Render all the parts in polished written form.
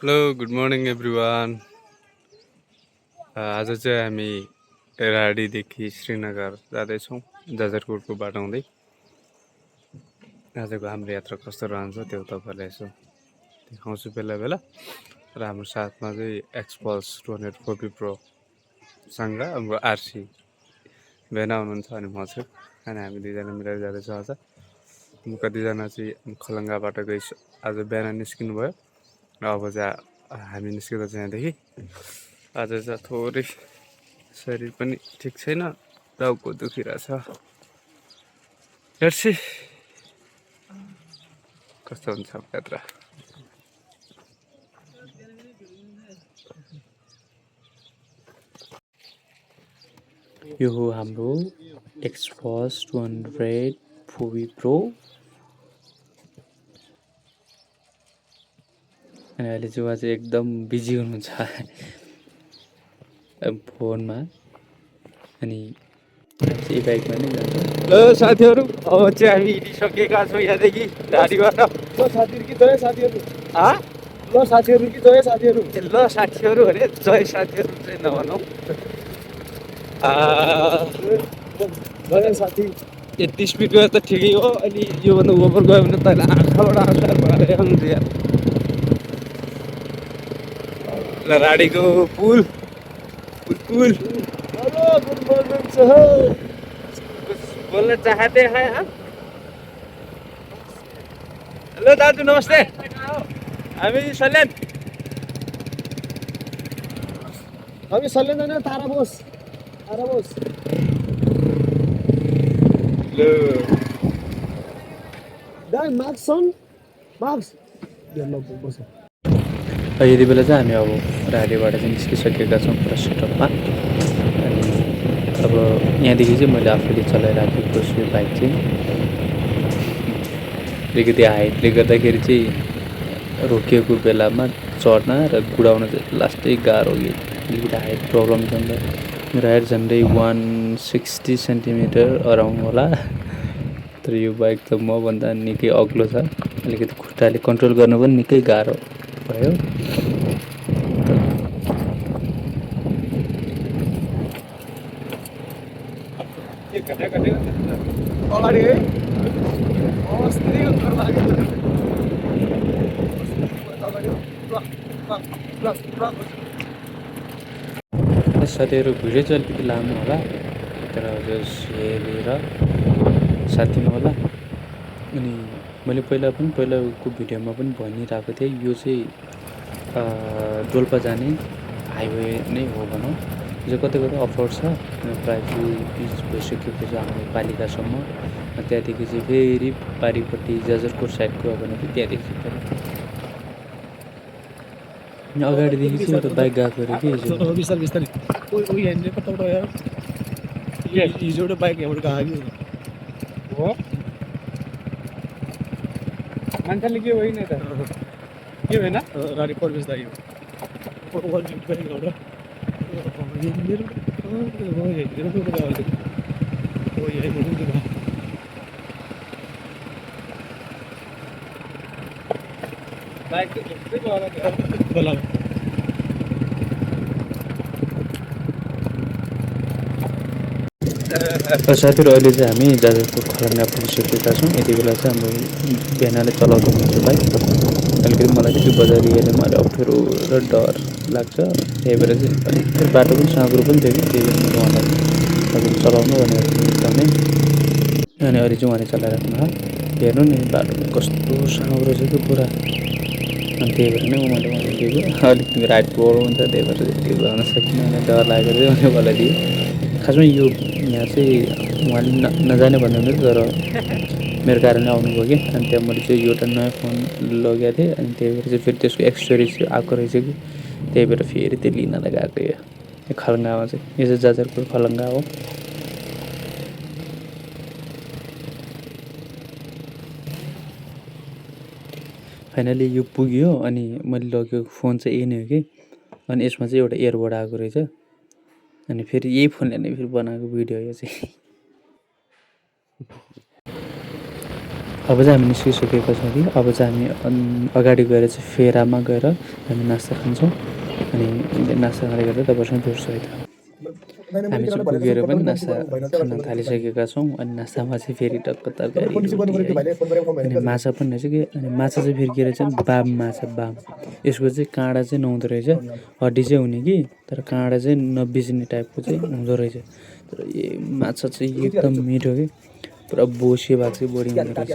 Hello good morning everyone. आज चाहिँ हामी राडीदेखि श्रीनगर जाँदैछौँ जाजरकोटको बाटो हुँदै। आजको हाम्रो यात्रा कस्तो रहन्छ त्यो तपाईँहरूलाई यसो देखाउँछु बेला बेला। र हाम्रो साथमा चाहिँ एक्सपल्स 240 प्रोसँग हाम्रो आरसी भेना हुनुहुन्छ अनि म छु। अनि हामी दुईजना मिलेर जाँदैछौँ आज। कतिजना चाहिँ खलङ्गाबाट आज बिहान निस्किनु भयो र अब चाहिँ हामी निस्किँदा चाहिँ यहाँदेखि आज चाहिँ थोरै शरीर पनि ठिक छैन, टाउको दुखिरहेछ। हेर्सी कस्तो हुन्छ यात्रा। यो हो हाम्रो एक्सपल्स 240 प्रो अनि अहिले चाहिँ उहाँ चाहिँ एकदम बिजी हुनुहुन्छ फोनमा अनि चाहिँ बाइकमा नै जान्छ। ल साथीहरू अब चाहिँ हामी हिँडिसकेका छौँ यहाँदेखि गाडीबाट। ल साथीहरू कि जय साथीहरू ल साथीहरू कि जय साथीहरू साथीहरू अरे जय साथीहरू चाहिँ नभनौँ। जय साथी। यति स्पिड गयो त ठिकै हो, अनि योभन्दा ओभर गयो भने तैँले आँखाबाट आँखाहरू भएर आउँछ यार। ल राडीको पुल पुल पुल हेलो गुड मर्निङ सर। बोल्न चाहते हैं आप? हेलो दाजु नमस्ते, हामी सल्यान। हामी सल्यान जाने तारा बोस ल दाइ मार्क्स छन् मार्क्स ल बस। यति बेला चाहिँ हामी अब राडीबाट चाहिँ निस्किसकेका छौँ पुरा सेटअपमा। अनि अब यहाँदेखि चाहिँ मैले आफूले चलाइराखेको छु यो बाइक चाहिँ। अलिकति हाइटले गर्दाखेरि चाहिँ रोकिएको बेलामा चढ्न र गुडाउन चाहिँ लास्टै गाह्रो। अलिकति हाइट प्रब्लम छ नि त। मेरो हाइट झन्डै 160 सेन्टिमिटर अराउन्ड होला। तर यो बाइक त मभन्दा निकै अग्लो छ। अलिकति खुट्टाले कन्ट्रोल गर्नु पनि निकै गाह्रो भयो। अगाडि है अस्ति साथीहरू भिडियो चाहिँ अलिकति लामो होला, तर जस हेरेर साथीमा होला। अनि मैले पहिलाको भिडियोमा पनि भनिरहेको थिएँ, यो चाहिँ डोल्पा जाने हाइवे नै हो भनौँ। जो कतै कतै अफरोड छ। प्रायः चाहिँ बिच भइसकेको छ हाम्रो पालिकासम्म। त्यहाँदेखि चाहिँ फेरि पारिपट्टि जाजरकोट साइडको हो भने चाहिँ त्यहाँदेखि अगाडिदेखि चाहिँ एउटा बाइक गएको अरे कि हिजो। बिस्तारै बिस्तारै ओ यहाँनिर कताबाट यार हिजो एउटा बाइक यहाँबाट गएको हो मान्छेले के होइन त के होइन राडी परवेश दाइ हो बाइक त झुक्दै गएर साथीहरू अहिले चाहिँ हामी जाजरकोट खलङ्गा पुगिसकेका छौँ। यति बेला चाहिँ हाम्रो बिहानले चलाउँदै हुनुहुन्छ बाइक। अलिकति मलाई चाहिँ त्यो बजार एरियामा अलिक अप्ठ्यारो र डर लाग्छ। त्यही भएर चाहिँ अलिक बाटो पनि साँघुरो पनि थियो कि, त्यही भएर मैले उहाँलाई अलिकति चलाउनु भनेर एकदमै। अनि अहिले चाहिँ उहाँले चलाइराख्नु भयो। हेर्नु नि बाटो कस्तो साँघुरो छ कि पुरा। अनि त्यही भएर नै मैले उहाँलाई दिएको। अलिक राइड प्रब्लम हुन्छ, त्यही भएर त्यो गर्न सकिनँ। अनि डर लागेर चाहिँ मैले उहाँलाई दिएँ। खासमा यो यहाँ चाहिँ उहाँले नजाने भन्नुहुन्थ्यो, तर मेरो कारणले आउनुभयो कि। अनि त्यहाँ मैले चाहिँ एउटा नयाँ फोन लगेको थिएँ। अनि त्यही भएर चाहिँ फेरि त्यसको एक्सेसरिज चाहिँ आएको रहेछ कि, त्यही भएर फेरि त्यो लिनलाई गएको यो खलङ्गामा चाहिँ। यो चाहिँ जाजरकोट खलङ्गा हो। फाइनली यो पुग्यो। अनि मैले लगेको फोन चाहिँ यही नै हो कि। अनि यसमा चाहिँ एउटा इयरबड आएको रहेछ। अनि फेरि यही फोनले नै फेरि बनाएको भिडियो यो चाहिँ। अब चाहिँ हामी निस्किसकेका छौँ कि अब चाहिँ हामी अगाडि गएर चाहिँ फेरामा गएर हामी नास्ता खान्छौँ अनि नास्ता खाँदै गर्दा तपाईँहरूसँग भेट्छु है त। हामी चाहिँ पुगेर पनि नास्ता खान थालिसकेका छौँ अनि नास्तामा चाहिँ फेरि टक्क तरकारी रोटी है अनि माछा पनि रहेछ कि अनि माछा चाहिँ फेरि के रहेछ भने बाम माछा बाम। यसको चाहिँ काँडा चाहिँ नहुँदो रहेछ, हड्डी चाहिँ हुने कि तर काँडा चाहिँ नबिच्ने टाइपको चाहिँ हुँदो रहेछ। तर यो माछा चाहिँ एकदम मिठो कि पुरा बोसे भएको चाहिँ बढी हुँदो रहेछ।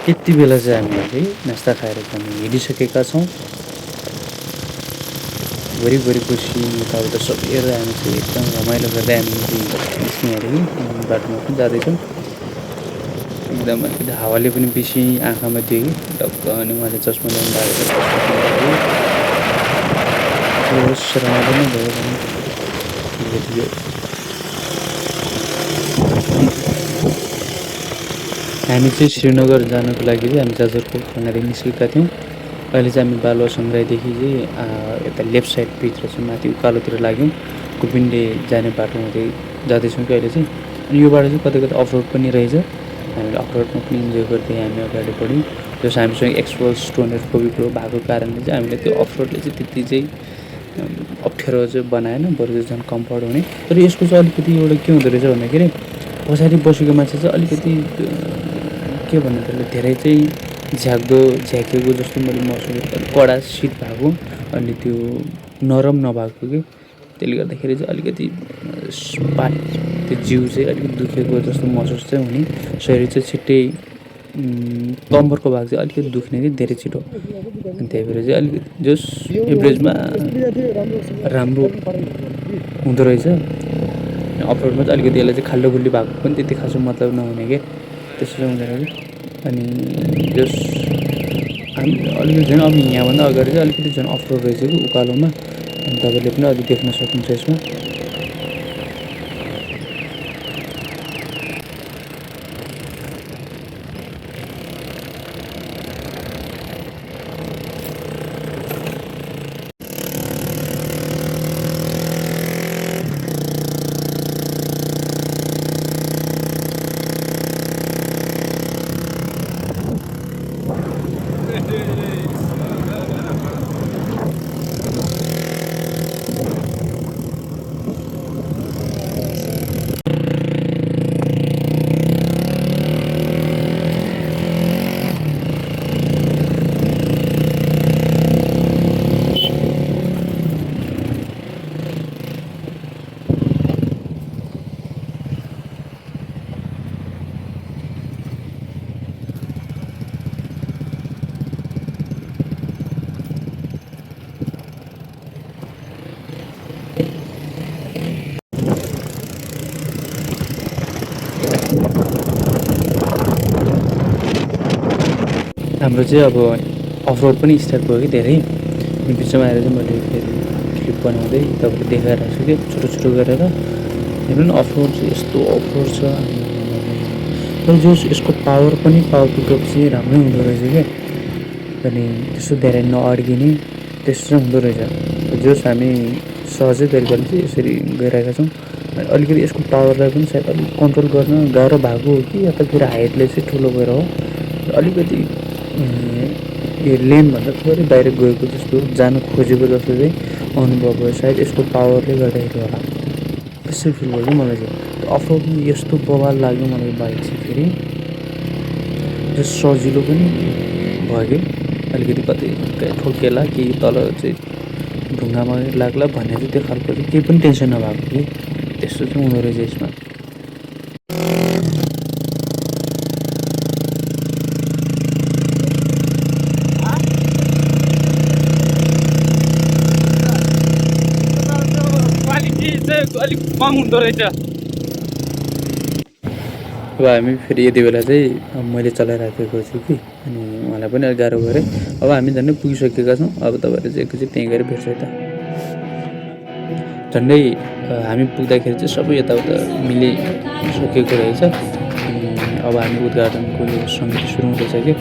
यति बेला चाहिँ हामी नास्ता खाएर हामी हिँडिसकेका छौँ। वरिपरिको सिन यताउता सबै हेर्दा हामी चाहिँ एकदम रमाइलो गर्दै हामी निस्क्यौँ अरे कि बाटोमा पनि जाँदैछौँ। एकदम अलिकति हावाले पनि बेसी आँखामा दियो कि टक्क अनि उहाँले चस्मा ल्याउनु भएको छ। रमाइलो नै भयो भने हामी चाहिँ श्रीनगर जानको लागि चाहिँ हामी जाजरकोट खनादेखि निस्केका थियौँ। अहिले चाहिँ हामी बालुवा सङ्ग्रहालयदेखि चाहिँ यता लेफ्ट साइडभित्र चाहिँ माथि उकालोतिर लाग्यौँ। कुपिन्डे जाने बाटो हुँदै जाँदैछौँ कि अहिले चाहिँ। अनि यो बाटो चाहिँ कतै कतै अफरोड पनि रहेछ। हामीले अफरोडमा पनि इन्जोय गर्दै हामी अगाडि बढ्यौँ। जस हामीसँग एक्सपोज टोनर पवित्र भएको कारणले चाहिँ हामीले त्यो अफरोडले चाहिँ त्यति चाहिँ अप्ठ्यारो चाहिँ बनाएन, बरु चाहिँ झन् कम्फर्ट हुने। तर यसको चाहिँ अलिकति एउटा के हुँदो रहेछ भन्दाखेरि पछाडि बसेको मान्छे चाहिँ अलिकति के भन्नु त्यसले धेरै चाहिँ झ्याकेको जस्तो मैले महसुस गरेँ। कडा सिट भएको अनि त्यो नरम नभएको कि त्यसले गर्दाखेरि चाहिँ अलिकति पाट त्यो जिउ चाहिँ अलिकति दुखेको जस्तो महसुस चाहिँ हुने। शरीर चाहिँ छिट्टै कम्मरको भाग चाहिँ अलिकति दुख्ने कि धेरै छिटो। अनि त्यही भएर चाहिँ अलिकति जस एभरेजमा राम्रो हुँदो रहेछ। अफरोडमा चाहिँ अलिकति यसलाई चाहिँ खाल्डो खुल्ली भएको पनि त्यति खासो मतलब नहुने क्या त्यस्तो चाहिँ हुँदैन कि। अनि जस हामी अलिकति झन् अब यहाँभन्दा अगाडि चाहिँ अलिकति झन् अफरोड रहेछ कि उकालोमा। अनि तपाईँले पनि अघि देख्न सक्नुहुन्छ यसमा। हाम्रो चाहिँ अब अफरोड पनि स्टार्ट भयो कि धेरै। अनि बिचमा आएर चाहिँ मैले फेरि क्लिप बनाउँदै तपाईँले देखाइरहेको छु कि छोटो छोटो गरेर। हेर्नु न अफरोड चाहिँ यस्तो अफरोड छ। तर जो यसको पावर पनि पावर पिकअप चाहिँ राम्रै हुँदो रहेछ क्या। अनि त्यस्तो धेरै नअड्किने त्यस्तो चाहिँ हुँदो रहेछ। जोस् हामी सहजै तरिकाले चाहिँ यसरी गइरहेका छौँ। अलिकति यसको पावरलाई पनि सायद अलिक कन्ट्रोल गर्न गाह्रो भएको हो कि या त फेरि हाइटले चाहिँ ठुलो भएर हो। अलिकति यो लेनभन्दा थोरै बाहिर गएको जस्तो जान खोजेको जस्तो चाहिँ अनुभव भयो। सायद यसको पावरले गर्दाखेरि होला त्यसै फिल भयो कि मलाई चाहिँ। अफरोडमा यस्तो बवाल लाग्यो मलाई बाइक चाहिँ फेरि त्यो सजिलो पनि भयो कि अलिकति कतै ठोकेला कि तल चाहिँ ढुङ्गामा लाग्ला भन्ने चाहिँ त्यो खालको चाहिँ केही पनि टेन्सन नभएको कि त्यस्तो चाहिँ हुँदो रहेछ यसमा। अलिक कम हुँदो रहेछ। अब हामी फेरि यति बेला चाहिँ मैले चलाइराखेको छु कि अनि उहाँलाई पनि अलिक गाह्रो गरेँ। अब हामी झन्डै पुगिसकेका छौँ। अब तपाईँहरू चाहिँ एकैचोटि त्यहीँ गएर भेट्छ है त। झन्डै हामी पुग्दाखेरि चाहिँ सबै यताउता मिलिसकेको रहेछ। अब हामी उद्घाटनको यो सङ्गीत सुरु हुँदैछ कि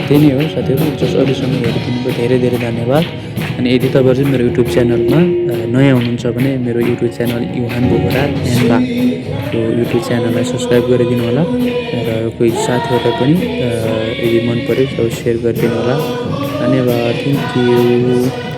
त्यही नै हो साथीहरू। जस अहिलेसम्म हेरिदिनु भयो धेरै धेरै धन्यवाद। अनि यदि तपाईँहरू चाहिँ मेरो युट्युब च्यानलमा नयाँ हुनुहुन्छ भने मेरो युट्युब च्यानल युहान बोगरा एन्डा यो युट्युब च्यानललाई सब्सक्राइब गरिदिनु होला र कोही साथीहरूलाई पनि यदि मन पऱ्यो सेयर गरिदिनु होला। धन्यवाद, थ्याङ्क यू।